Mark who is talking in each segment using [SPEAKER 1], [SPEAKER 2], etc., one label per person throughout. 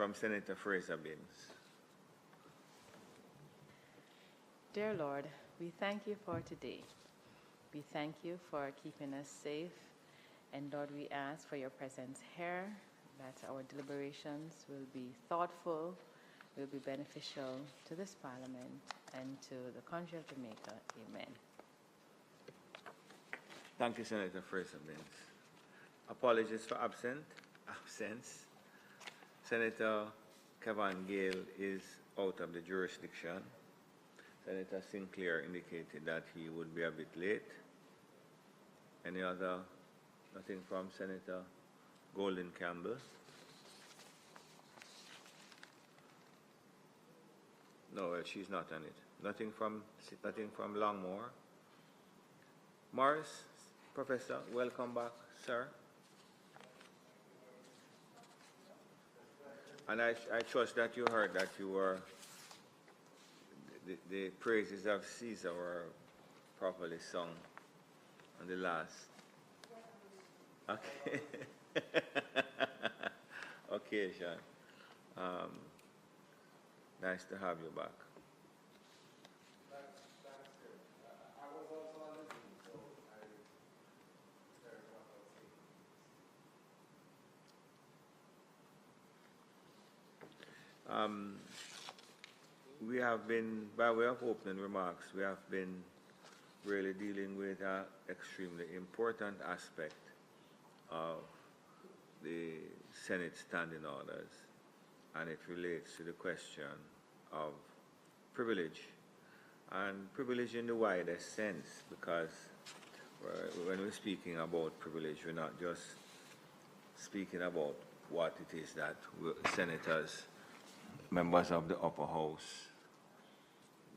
[SPEAKER 1] from Senator Fraser-Binns.
[SPEAKER 2] Dear Lord, we thank you for today. We thank you for keeping us safe. And Lord, we ask for your presence here, that our deliberations will be thoughtful, will be beneficial to this Parliament and to the country of Jamaica. Amen.
[SPEAKER 1] Thank you, Senator Fraser-Binns. Apologies for absence. Senator Kevin Gale is out of the jurisdiction. Senator Sinclair indicated that he would be a bit late. Any other? Nothing from Senator Golden Campbell? No, well, she's not on it. Nothing from Longmore. Morris, Professor, welcome back, sir. And I trust that you heard that you were the praises of Caesar were properly sung on the last occasion. Nice to have you back.
[SPEAKER 3] I was also on the Zoom, so I heard what I was saying.
[SPEAKER 1] We have been, by way of opening remarks, we have been really dealing with an extremely important aspect of the Senate standing orders, and it relates to the question of privilege, and privilege in the widest sense, because when we're speaking about privilege, we're not just speaking about what it is that senators, members of the upper house,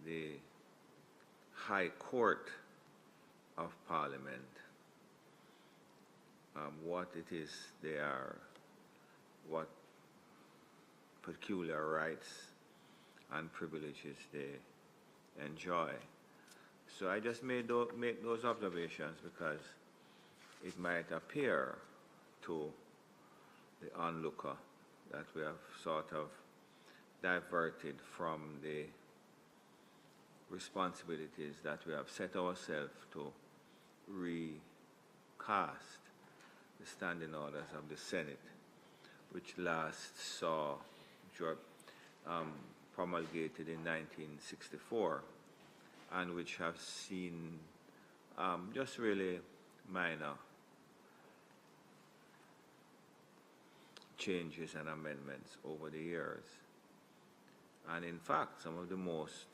[SPEAKER 1] the High Court of Parliament, what it is they are, what peculiar rights and privileges they enjoy. So I just make those observations because it might appear to the onlooker that we have sort of diverted from the responsibilities that we have set ourselves to recast the standing orders of the Senate, which last saw, which were promulgated in 1964, and which have seen just really minor changes and amendments over the years. And in fact, some of the most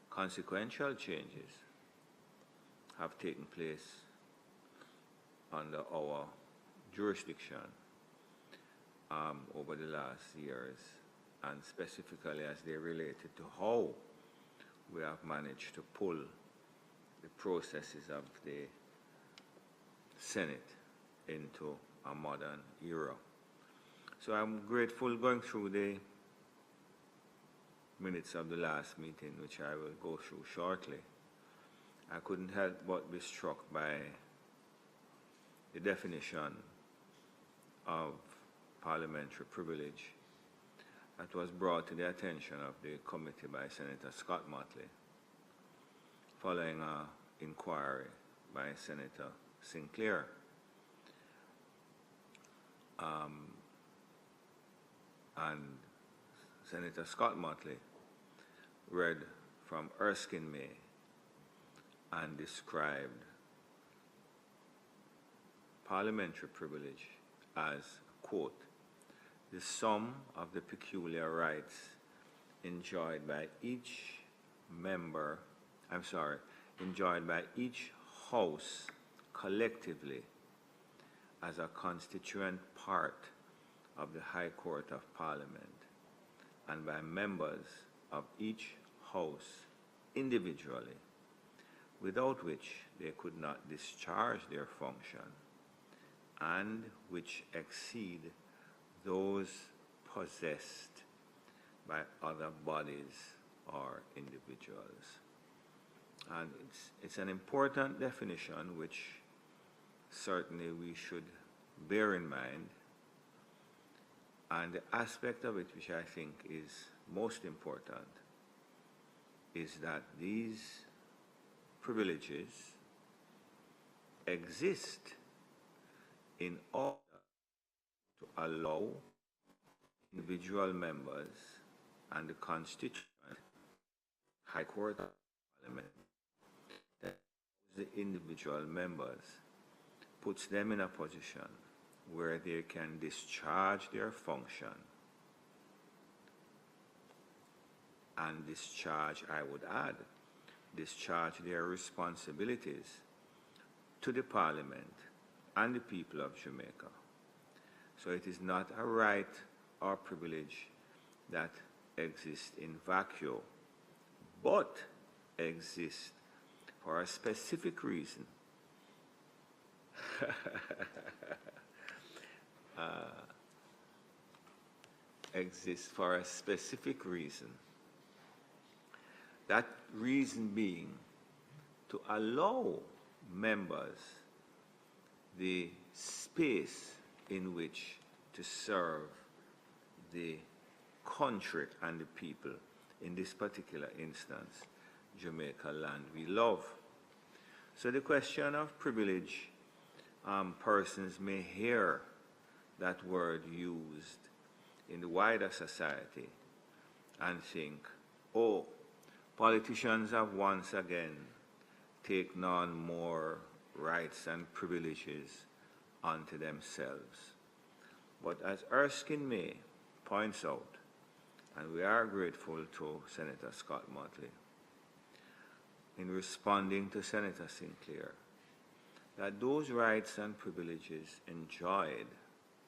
[SPEAKER 1] consequential changes have taken place under our jurisdiction over the last years, and specifically as they related to how we have managed to pull the processes of the Senate into a modern era. So I'm grateful going through the minutes of the last meeting, which I will go through shortly. I couldn't help but be struck by the definition of parliamentary privilege that was brought to the attention of the committee by Senator Scott Motley, following an inquiry by Senator Sinclair. And Senator Scott Motley read from Erskine May and described parliamentary privilege as, quote, the sum of the peculiar rights enjoyed by each house collectively as a constituent part of the High Court of Parliament, and by members of each house individually, without which they could not discharge their function, and which exceed those possessed by other bodies or individuals. And it's an important definition which certainly we should bear in mind And the aspect of it which I think is most important is that these privileges exist in order to allow individual members and the constituent High Court of Parliament, that the individual members, puts them in a position where they can discharge their function and discharge, I would add, discharge their responsibilities to the Parliament and the people of Jamaica. So it is not a right or privilege that exists in vacuo, but exists for a specific reason. Exists for a specific reason. That reason being to allow members the space in which to serve the country and the people, in this particular instance, Jamaica land we love. So the question of privilege, persons may hear that word used in the wider society and think, oh, politicians have once again taken on more rights and privileges unto themselves. But as Erskine May points out, and we are grateful to Senator Scott Motley, in responding to Senator Sinclair, that those rights and privileges enjoyed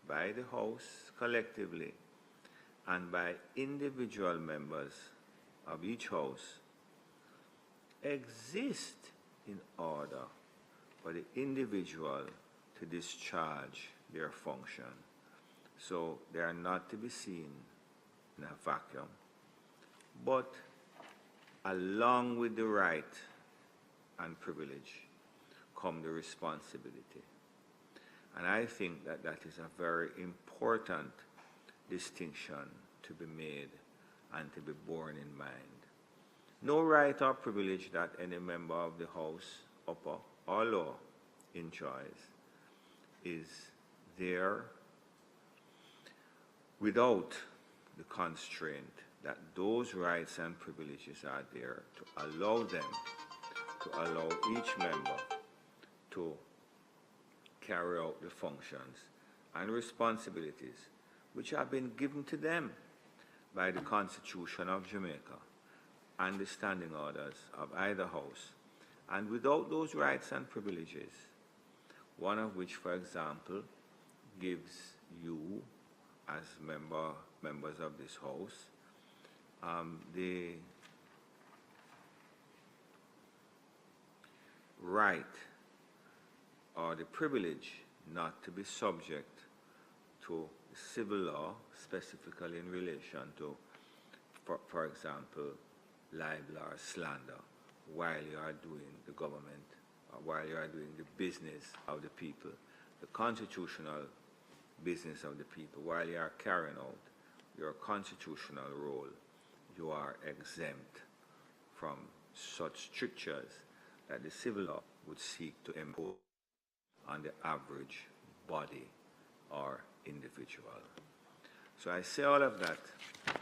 [SPEAKER 1] by the House collectively and by individual members of each House exist in order for the individual to discharge their function. So they are not to be seen in a vacuum, but along with the right and privilege come the responsibility. And I think that that is a very important distinction to be made and to be borne in mind. No right or privilege that any member of the House, upper or lower, enjoys is there without the constraint that those rights and privileges are there to allow them, to allow each member to carry out the functions and responsibilities which have been given to them by the Constitution of Jamaica and the standing orders of either House. And without those rights and privileges, one of which, for example, gives you, as members of this House, the right or the privilege not to be subject to civil law, specifically in relation to, for example, libel or slander, while you are doing the government, or while you are doing the business of the people, the constitutional business of the people, while you are carrying out your constitutional role, you are exempt from such strictures that the civil law would seek to impose on the average body or individual. So I say all of that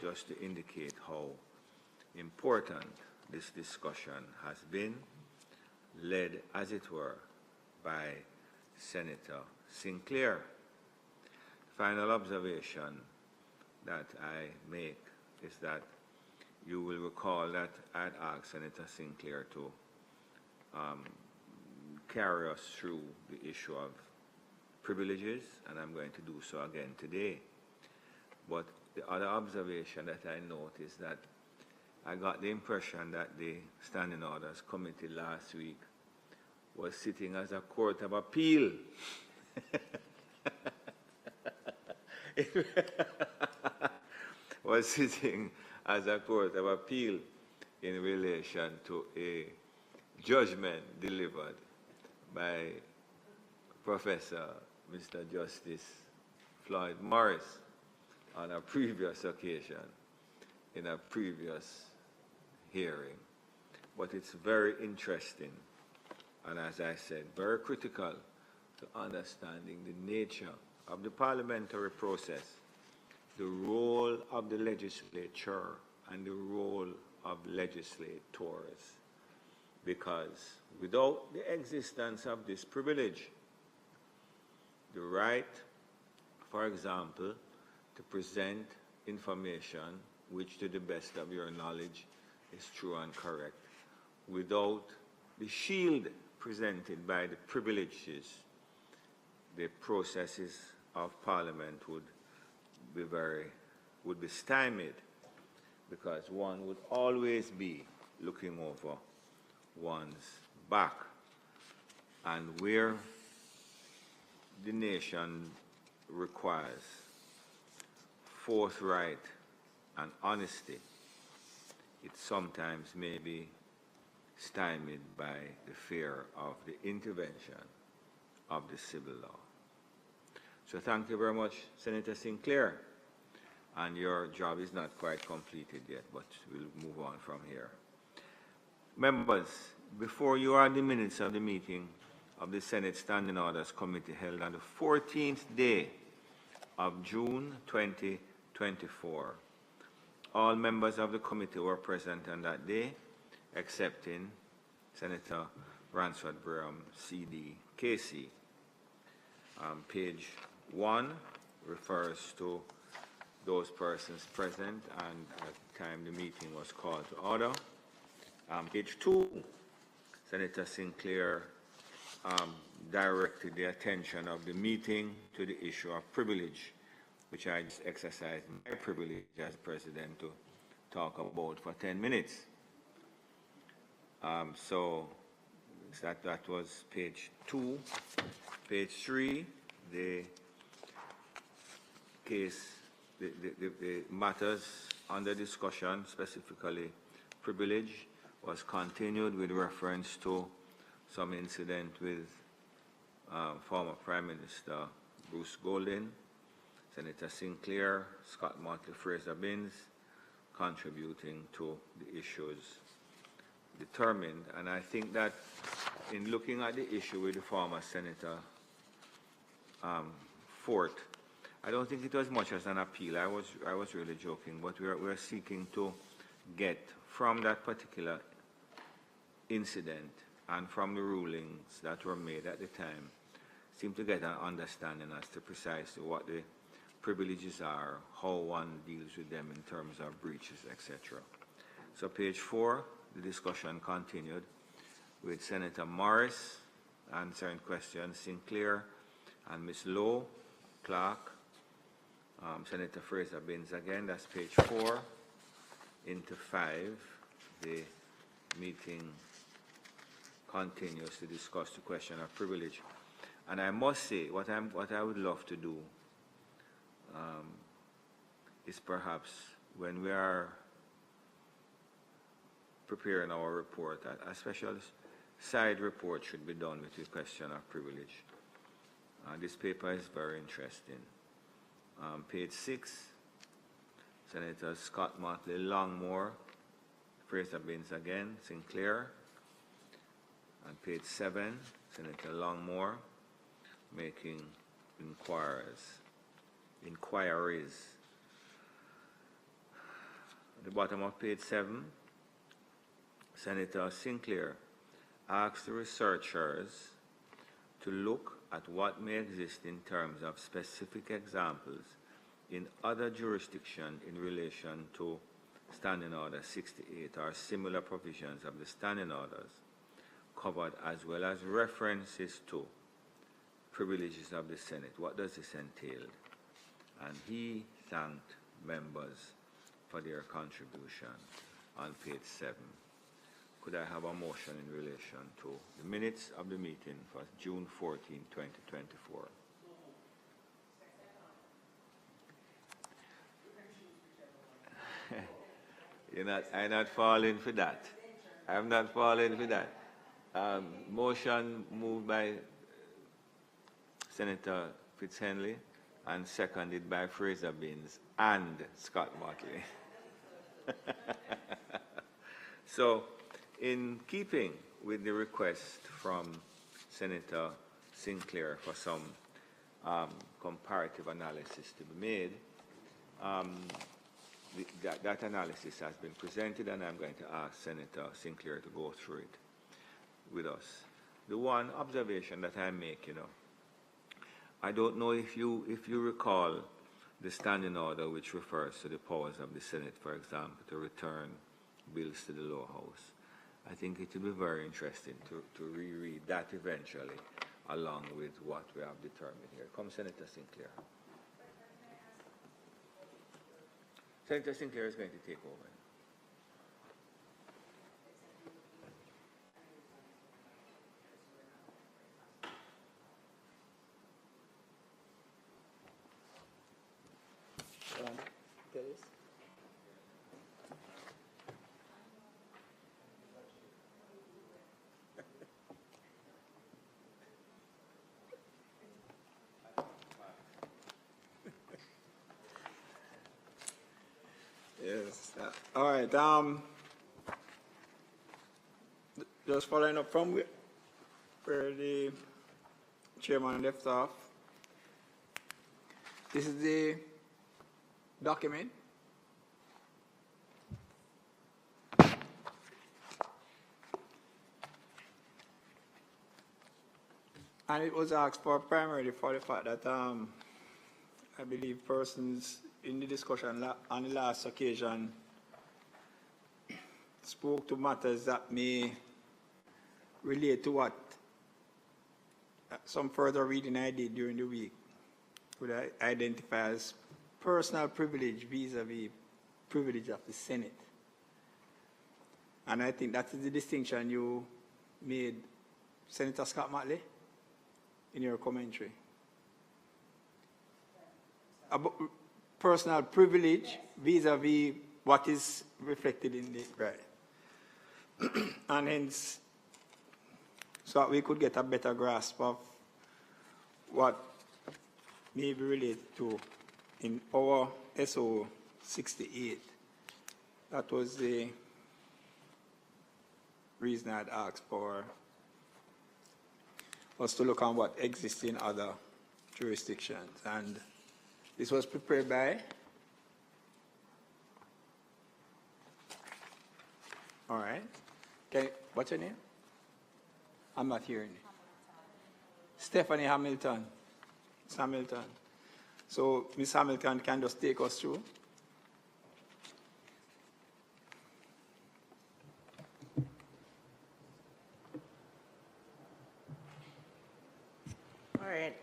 [SPEAKER 1] just to indicate how important this discussion has been, led, as it were, by Senator Sinclair. Final observation that I make is that you will recall that I had asked Senator Sinclair to carry us through the issue of privileges, and I'm going to do so again today. But the other observation that I note is that I got the impression that the Standing Orders Committee last week was sitting as a court of appeal. Was sitting as a court of appeal in relation to a judgment delivered by Professor Mr. Justice Floyd Morris on a previous occasion, in a previous hearing. But it's very interesting, and as I said, very critical to understanding the nature of the parliamentary process, the role of the legislature, and the role of legislators. Because without the existence of this privilege, the right, for example, to present information which to the best of your knowledge is true and correct, without the shield presented by the privileges, the processes of Parliament would be stymied, because one would always be looking over one's back. And where the nation requires forthright and honesty, it sometimes may be stymied by the fear of the intervention of the civil law. So thank you very much, Senator Sinclair. And your job is not quite completed yet, but we'll move on from here. Members, before you are the minutes of the meeting of the Senate Standing Orders Committee held on the 14th day of June 2024. All members of the committee were present on that day, excepting Senator Ransford Bram, CD, KC. Page 1 refers to those persons present and at the time the meeting was called to order. Page 2, Senator Sinclair directed the attention of the meeting to the issue of privilege, which I just exercised my privilege as president to talk about for 10 minutes. So that was page 2. Page 3, the case, the matters under discussion, specifically privilege, was continued with reference to some incident with former Prime Minister Bruce Golding, Senator Sinclair, Scott Motley, Fraser Binns, contributing to the issues determined. And I think that in looking at the issue with the former Senator Fort, I don't think it was much as an appeal. I was really joking, but we're seeking to get from that particular incident and from the rulings that were made at the time, seem to get an understanding as to precisely what the privileges are, how one deals with them in terms of breaches, etc. So page 4, the discussion continued with Senator Morris answering questions, Sinclair and Ms. Lowe, Clark, Senator Fraser Binns again, that's page 4 into 5. The meeting continues to discuss the question of privilege. And I must say, what I would love to do is perhaps when we are preparing our report, a special side report should be done with the question of privilege. This paper is very interesting. Page 6, Senator Scott Motley, Longmore, Fraser Binns again, Sinclair. And page 7, Senator Longmore, making inquiries. At the bottom of page 7, Senator Sinclair asked the researchers to look at what may exist in terms of specific examples in other jurisdictions in relation to Standing Order 68 or similar provisions of the Standing Orders covered, as well as references to privileges of the Senate. What does this entail? And he thanked members for their contribution on page 7. Could I have a motion in relation to the minutes of the meeting for June 14, 2024? I'm not falling for that. I'm not falling for that. Motion moved by Senator Fitzhenley and seconded by Fraser Binns. and Scott Motley. So, in keeping with the request from Senator Sinclair for some comparative analysis to be made, that analysis has been presented, and I'm going to ask Senator Sinclair to go through it with us. The one observation that I make, I don't know if you recall the standing order which refers to the powers of the Senate, for example, to return bills to the lower house. I think it will be very interesting to reread that eventually, along with what we have determined here. Come, Senator Sinclair. Senator Sinclair is going to take over.
[SPEAKER 3] Yes. All right. Just following up from where the chairman left off. This is the document. And it was asked for primarily for the fact that I believe persons in the discussion on the last occasion spoke to matters that may relate to what some further reading I did during the week would identify as personal privilege vis-a-vis privilege of the Senate. And I think that is the distinction you made, Senator Scott Motley, in your commentary. About personal privilege vis-a-vis what is reflected in the right. And hence, so that we could get a better grasp of what may be related to in our SO 68. That was the reason I'd asked for us to look on what exists in other jurisdictions. And this was prepared by, all right. Okay, what's your name? I'm not hearing it. Stephanie Hamilton. Ms. Hamilton. So Ms. Hamilton can just take us through.
[SPEAKER 4] All right.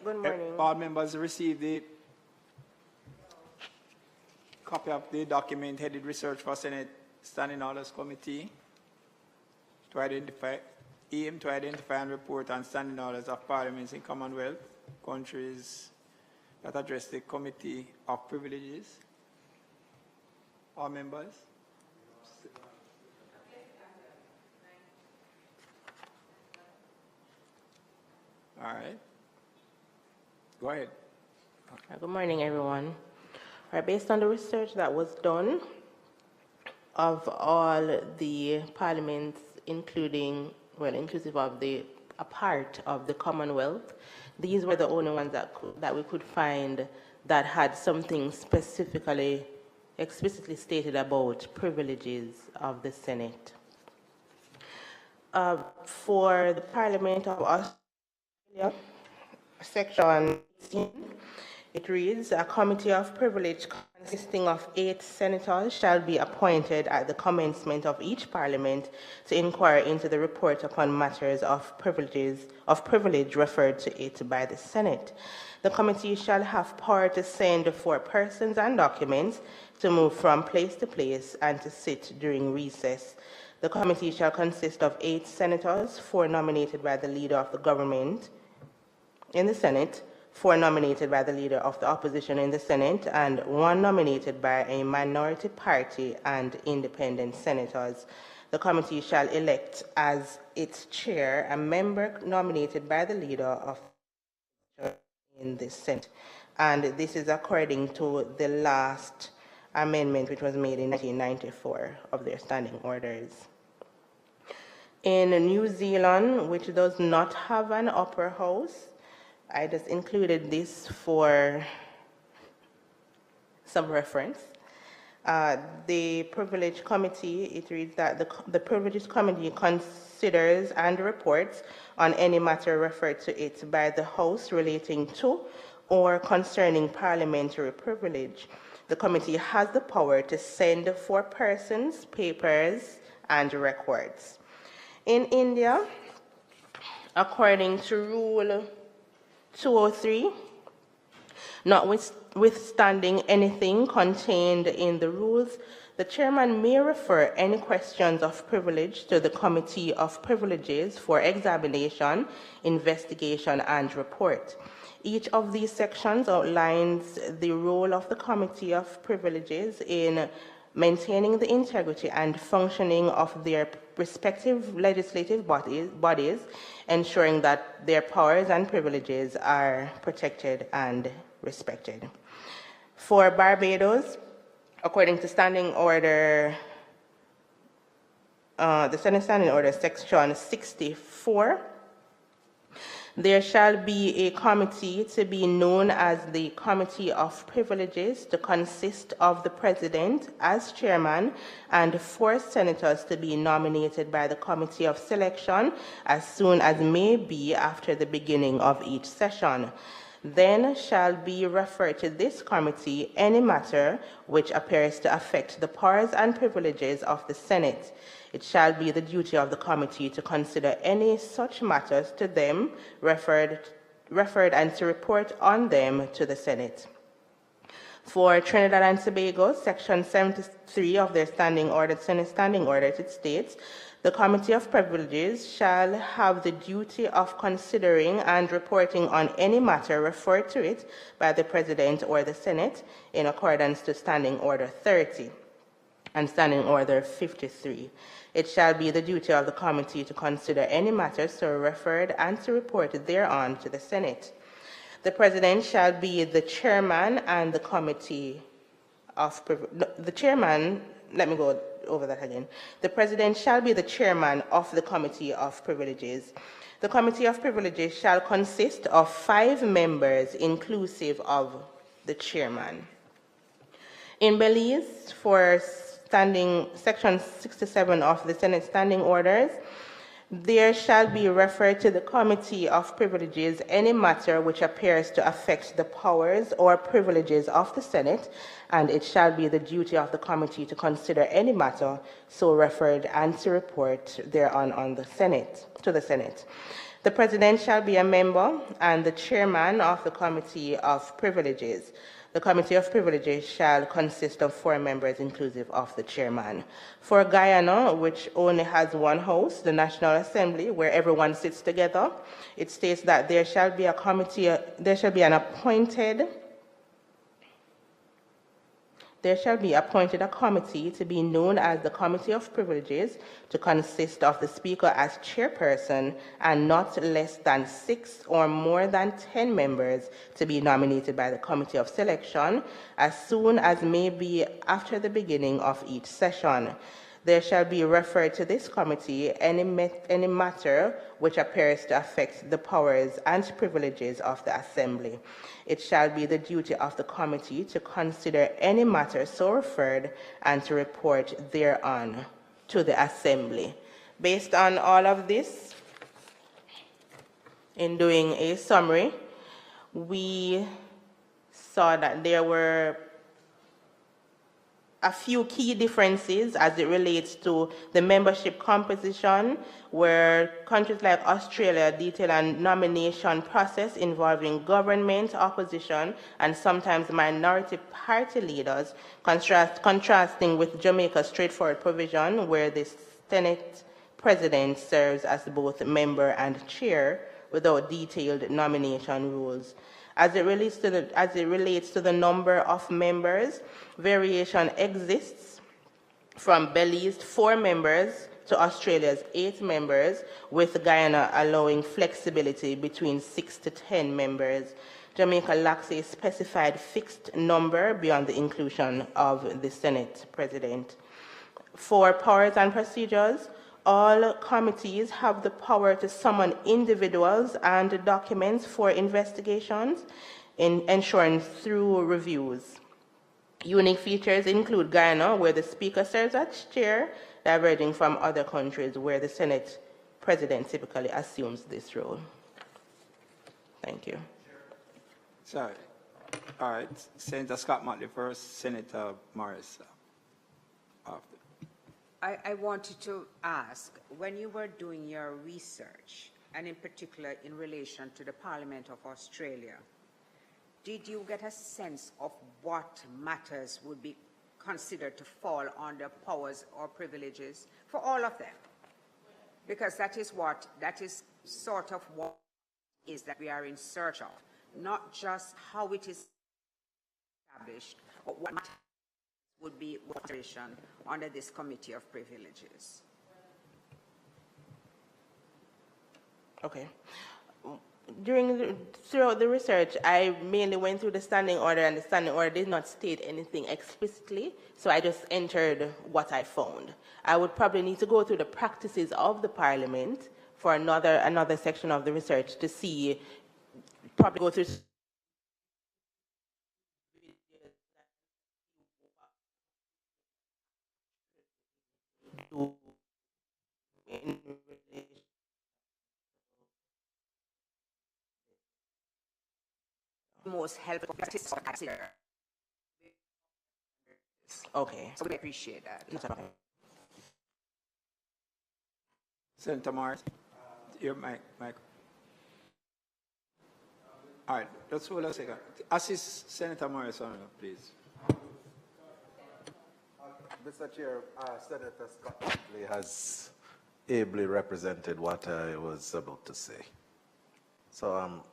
[SPEAKER 4] Good morning.
[SPEAKER 3] All members received the copy of the document headed Research for Senate Standing Orders Committee to identify and report on standing orders of parliaments in Commonwealth countries that address the Committee of Privileges. All members? All right. Go ahead.
[SPEAKER 4] Good morning, everyone. All right, based on the research that was done of all the parliaments, inclusive of a part of the Commonwealth, these were the only ones that we could find that had something explicitly stated about privileges of the Senate. For the Parliament of Australia, Section 18, it reads, a committee of privilege consisting of 8 senators shall be appointed at the commencement of each parliament to inquire into the report upon matters of privilege referred to it by the Senate. The committee shall have power to send for persons and documents, to move from place to place, and to sit during recess. The committee shall consist of 8 senators, 4 nominated by the leader of the government in the Senate, 4 nominated by the leader of the opposition in the Senate, and 1 nominated by a minority party and independent senators. The committee shall elect as its chair a member nominated by the leader of in the Senate and this is according to the last amendment which was made in 1994 of their standing orders. In New Zealand, which does not have an upper house, I just included this for some reference. The Privilege Committee, it reads that the Privilege Committee considers and reports on any matter referred to it by the House relating to or concerning parliamentary privilege. The committee has the power to send for persons, papers, and records. In India, according to Rule 203, notwithstanding anything contained in the rules, the chairman may refer any questions of privilege to the Committee of Privileges for examination, investigation, and report. Each of these sections outlines the role of the Committee of Privileges in maintaining the integrity and functioning of their respective legislative bodies, ensuring that their powers and privileges are protected and respected. For Barbados, according to Standing Order, the Senate Standing Order, Section 64, there shall be a committee to be known as the Committee of Privileges to consist of the President as chairman and 4 senators to be nominated by the Committee of Selection as soon as may be after the beginning of each session. Then shall be referred to this committee any matter which appears to affect the powers and privileges of the Senate. It shall be the duty of the committee to consider any such matters to them referred and to report on them to the Senate. For Trinidad and Tobago, Section 73 of their Standing Order, Senate Standing Order, it states, the Committee of Privileges shall have the duty of considering and reporting on any matter referred to it by the President or the Senate in accordance to Standing Order 30 and Standing Order 53. It shall be the duty of the committee to consider any matter so referred and to report thereon to the Senate. The President shall be the chairman and the Committee of the chairman, let me go over that again. The President shall be the chairman of the Committee of Privileges. The Committee of Privileges shall consist of 5 members, inclusive of the chairman. In Belize, for Section 67 of the Senate Standing Orders, there shall be referred to the Committee of Privileges any matter which appears to affect the powers or privileges of the Senate, and it shall be the duty of the committee to consider any matter so referred and to report thereon on the Senate, to the Senate. The President shall be a member and the chairman of the Committee of Privileges. The Committee of Privileges shall consist of 4 members, inclusive of the chairman. For Guyana, which only has 1 house, the National Assembly, where everyone sits together, it states that there shall be a committee, there shall be appointed a committee to be known as the Committee of Privileges to consist of the Speaker as chairperson and not less than 6 or more than 10 members to be nominated by the Committee of Selection as soon as may be after the beginning of each session. There shall be referred to this committee any matter which appears to affect the powers and privileges of the Assembly. It shall be the duty of the committee to consider any matter so referred and to report thereon to the Assembly. Based on all of this, in doing a summary, we saw that there were a few key differences as it relates to the membership composition, where countries like Australia detail a nomination process involving government, opposition, and sometimes minority party leaders, contrasting with Jamaica's straightforward provision, where the Senate President serves as both member and chair without detailed nomination rules. As it relates to the number of members, variation exists from Belize's 4 members to Australia's 8 members, with Guyana allowing flexibility between 6 to 10 members. Jamaica lacks a specified fixed number beyond the inclusion of the Senate President. For powers and procedures, all committees have the power to summon individuals and documents for investigations, ensuring through reviews. Unique features include Guyana, where the Speaker serves as chair, diverging from other countries where the Senate President typically assumes this role. Thank you.
[SPEAKER 3] Sorry. All right. Senator Scott Motley first, Senator Morris after.
[SPEAKER 5] I wanted to ask, when you were doing your research, and in particular in relation to the Parliament of Australia, did you get a sense of what matters would be considered to fall under powers or privileges for all of them? Because that is sort of what is that we are in search of, not just how it is established, but what matters would be consideration under this Committee of Privileges.
[SPEAKER 4] Okay. Throughout the research, I mainly went through the standing order, and the standing order did not state anything explicitly, so I just entered what I found. I would probably need to go through the practices of the Parliament for another section of the research to see, probably go through
[SPEAKER 5] Most helpful practice to consider.
[SPEAKER 4] Okay.
[SPEAKER 5] So we appreciate that.
[SPEAKER 3] Senator Morris, your mic. All right, let's hold a second. Assist Senator Morris on, please.
[SPEAKER 6] Mr. Chair, Senator Scott Motley has ably represented what I was about to say. So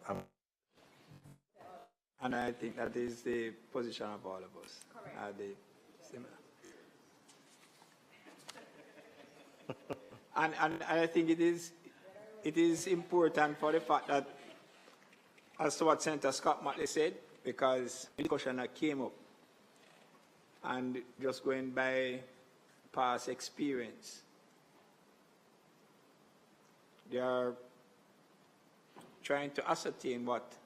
[SPEAKER 3] And I think that is the position of all of us. Correct. And I think it is important for the fact that, as to what Senator Scott Motley said, because the discussion that came up, and just going by past experience, they are trying to ascertain what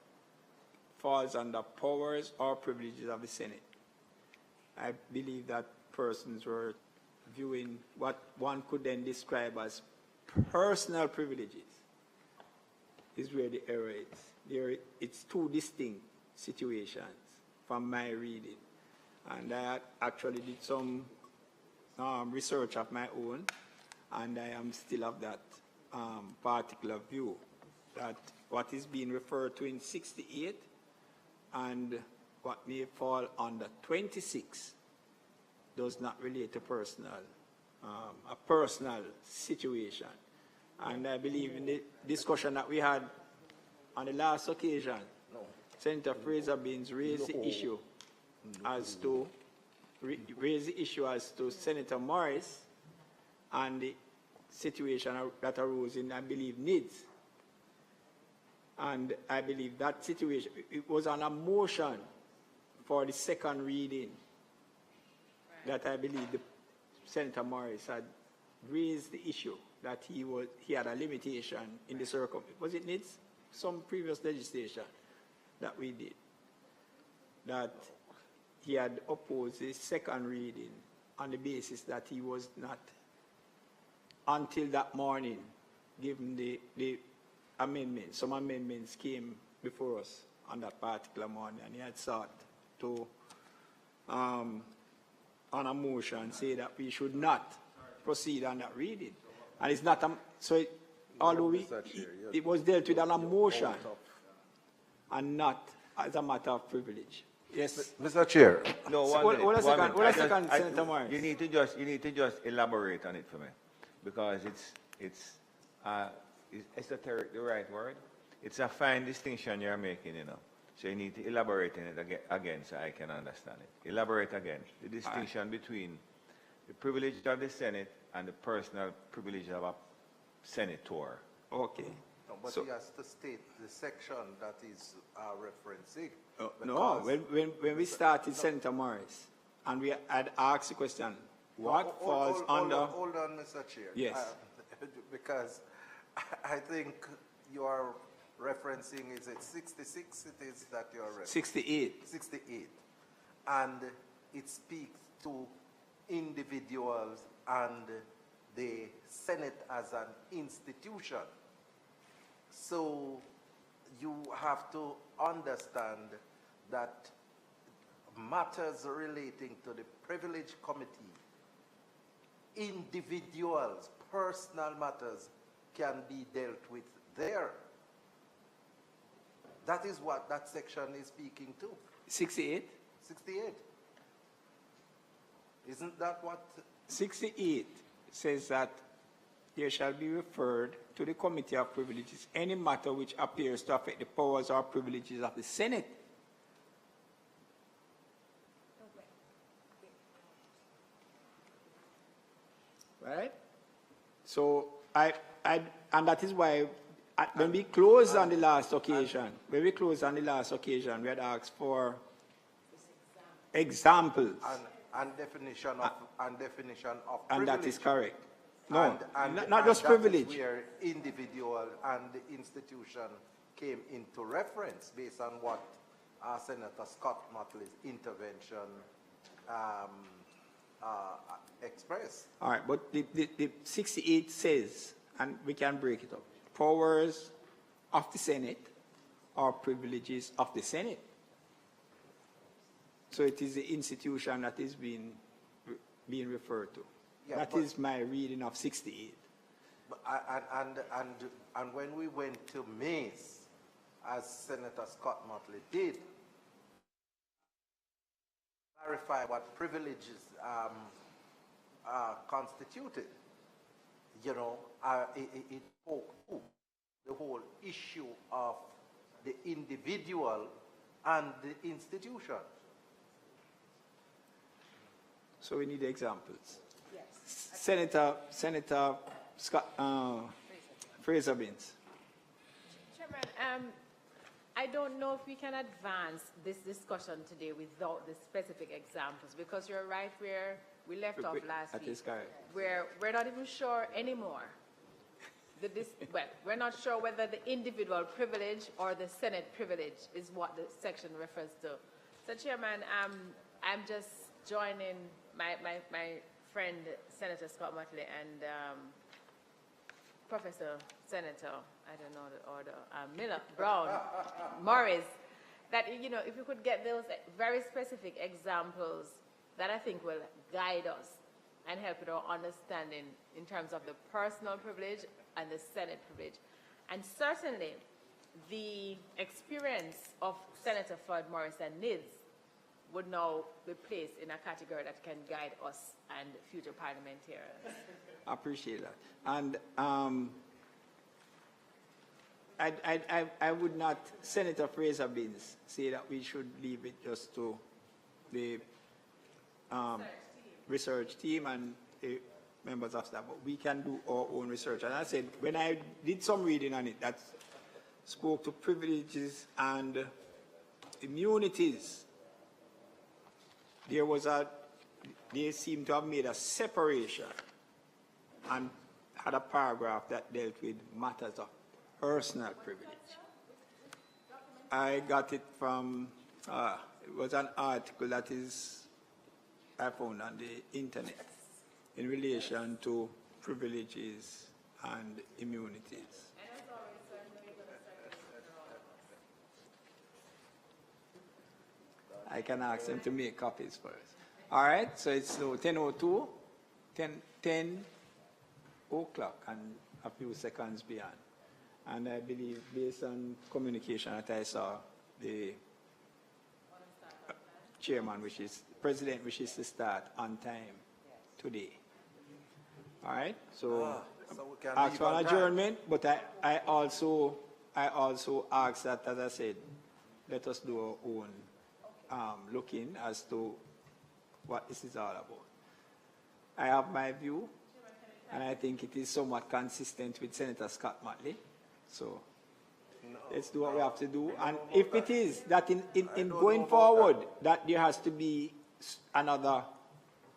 [SPEAKER 3] falls under powers or privileges of the Senate. I believe that persons were viewing what one could then describe as personal privileges is where the error is. It's two distinct situations from my reading. And I actually did some research of my own, and I am still of that particular view, that what is being referred to in 68 and what may fall under 26 does not relate to a personal situation. And I believe in the discussion that we had on the last occasion, Senator Fraser Binns raised the issue as to Senator Morris and the situation that arose in, I believe, NIDS. And I believe that situation, it was on a motion for the second reading that I believe Senator Morris had raised the issue that he had a limitation in the was it NIDS? Some previous legislation that we did, that he had opposed the second reading on the basis that he was not, until that morning, given the amendments. Some amendments came before us on that particular morning, and he had sought to, on a motion, say that we should not proceed on that reading. And it's not, although it was dealt with on a motion and not as a matter of privilege. Yes,
[SPEAKER 6] Mr. Chair.
[SPEAKER 1] No,
[SPEAKER 3] Hold a second, Senator Morris.
[SPEAKER 1] You need to just elaborate on it for me, because it's esoteric, the right word. It's a fine distinction you're making, you know. So you need to elaborate on it again so I can understand it. Elaborate again. The distinction between the privilege of the Senate and the personal privilege of a senator.
[SPEAKER 3] Okay.
[SPEAKER 6] No, but
[SPEAKER 3] So-
[SPEAKER 6] he has to state the section that is referencing.
[SPEAKER 3] No,
[SPEAKER 6] because-
[SPEAKER 3] when we started, Senator Morris, and we had asked the question, what
[SPEAKER 6] No,
[SPEAKER 3] falls under...
[SPEAKER 6] Hold on, Mr. Chair.
[SPEAKER 3] Yes.
[SPEAKER 6] Because I think you are referencing, is it 66 it is that you are referencing?
[SPEAKER 3] 68.
[SPEAKER 6] 68. And it speaks to individuals and the Senate as an institution. So you have to understand that matters relating to the privilege committee, individuals, personal matters can be dealt with there. That is what that section is speaking to.
[SPEAKER 3] 68?
[SPEAKER 6] 68. Isn't that what?
[SPEAKER 3] 68 says that there shall be referred to the Committee of Privileges any matter which appears to affect the powers or privileges of the Senate. Right? So and that is why when we closed on the last occasion, we had asked for examples,
[SPEAKER 6] And definition of
[SPEAKER 3] and that
[SPEAKER 6] privilege.
[SPEAKER 3] is correct. No,
[SPEAKER 6] And
[SPEAKER 3] not just
[SPEAKER 6] that is
[SPEAKER 3] privilege.
[SPEAKER 6] where individual and the institution came into reference based on what Senator Scott Motley's intervention expressed.
[SPEAKER 3] All right, but the 68 says, and we can break it up, powers of the Senate or privileges of the Senate. So it is the institution that is being referred to.
[SPEAKER 6] Yeah,
[SPEAKER 3] That is my reading of 68.
[SPEAKER 6] But and when we went to Mays, as Senator Scott Motley did, clarify what privileges constituted. You know, it spoke to the whole issue of the individual and the institution.
[SPEAKER 3] So we need examples. Yes. Senator Scott, Fraser Binns.
[SPEAKER 2] Chairman, I don't know if we can advance this discussion today without the specific examples, because you're right where we left off last week.
[SPEAKER 3] That is correct.
[SPEAKER 2] Where we're not even sure anymore. Well, we're not sure whether the individual privilege or the Senate privilege is what the section refers to. So, Chairman, I'm just joining my friend, Senator Scott Motley, and Professor Senator, I don't know the order, Miller, Brown, Morris, that, you know, if you could get those very specific examples that I think will guide us and help with our understanding in terms of the personal privilege and the Senate privilege. And certainly, the experience of Senator Floyd Morris and NIDS would now be placed in a category that can guide us and future parliamentarians.
[SPEAKER 3] I appreciate that. And I would not, Senator Fraser Binns, say that we should leave it just to the research team and the members of staff, but we can do our own research. And I said, when I did some reading on it, that spoke to privileges and immunities, they seem to have made a separation and had a paragraph that dealt with matters of personal privilege. I got it from, it was an article that I found on the internet in relation to privileges and immunities. I can ask them to make copies for us. All right, so it's 10:02, 10 o'clock and a few seconds beyond. And I believe, based on communication that I saw, the chairman, president wishes to start on time today. All right, so
[SPEAKER 6] we can
[SPEAKER 3] ask
[SPEAKER 6] leave
[SPEAKER 3] for
[SPEAKER 6] on
[SPEAKER 3] an
[SPEAKER 6] that.
[SPEAKER 3] adjournment, but I also ask that, as I said, let us do our own looking as to what this is all about. I have my view, and I think it is somewhat consistent with Senator Scott Motley. So Let's do what we have to do. And if it is that in going forward, that there has to be another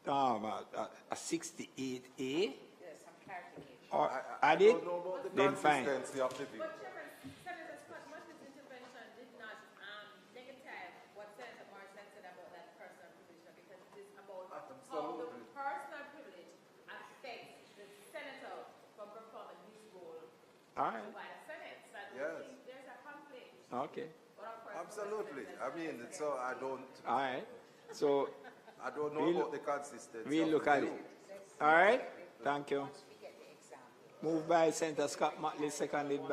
[SPEAKER 3] a 68A,
[SPEAKER 5] Yes, some clarification.
[SPEAKER 3] or
[SPEAKER 6] I
[SPEAKER 3] add it,
[SPEAKER 6] don't know about the
[SPEAKER 3] then fine.
[SPEAKER 6] consistency of the view.
[SPEAKER 7] But Chairman, Senator Scott Martin's intervention did not negative what Senator Morrison said about that personal privilege, because it is about how the
[SPEAKER 6] Absolutely.
[SPEAKER 7] personal privilege affects the senator from performing his role
[SPEAKER 3] All right.
[SPEAKER 7] by the Senate. So I don't
[SPEAKER 6] Yes.
[SPEAKER 7] think there's a conflict.
[SPEAKER 3] Okay.
[SPEAKER 7] But of course,
[SPEAKER 6] Absolutely. I mean, so I don't
[SPEAKER 3] All right. So
[SPEAKER 6] know
[SPEAKER 3] We'll-
[SPEAKER 6] about the consistency.
[SPEAKER 3] we'll
[SPEAKER 6] of
[SPEAKER 3] look
[SPEAKER 6] the
[SPEAKER 3] at
[SPEAKER 6] view.
[SPEAKER 3] it. All right. Thank you.
[SPEAKER 5] Once we get the example.
[SPEAKER 3] Moved by Senator Scott Motley, seconded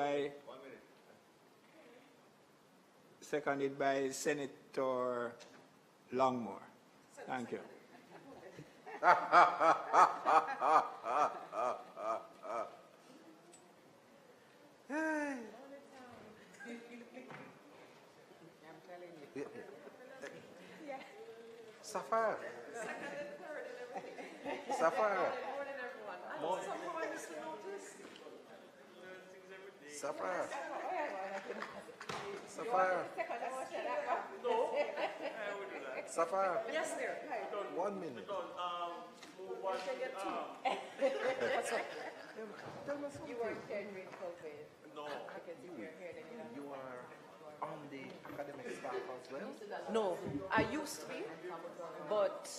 [SPEAKER 3] by Senator Longmore. Thank you.
[SPEAKER 5] I'm telling you.
[SPEAKER 6] Sapphire. Sapphire. Sapphire. Sapphire. Sapphire.
[SPEAKER 7] yes, sir.
[SPEAKER 6] 1 minute.
[SPEAKER 2] You weren't here during COVID.
[SPEAKER 8] No.
[SPEAKER 2] Because if you're here, then you
[SPEAKER 8] You are on the academic staff as well?
[SPEAKER 9] No, I used to be, but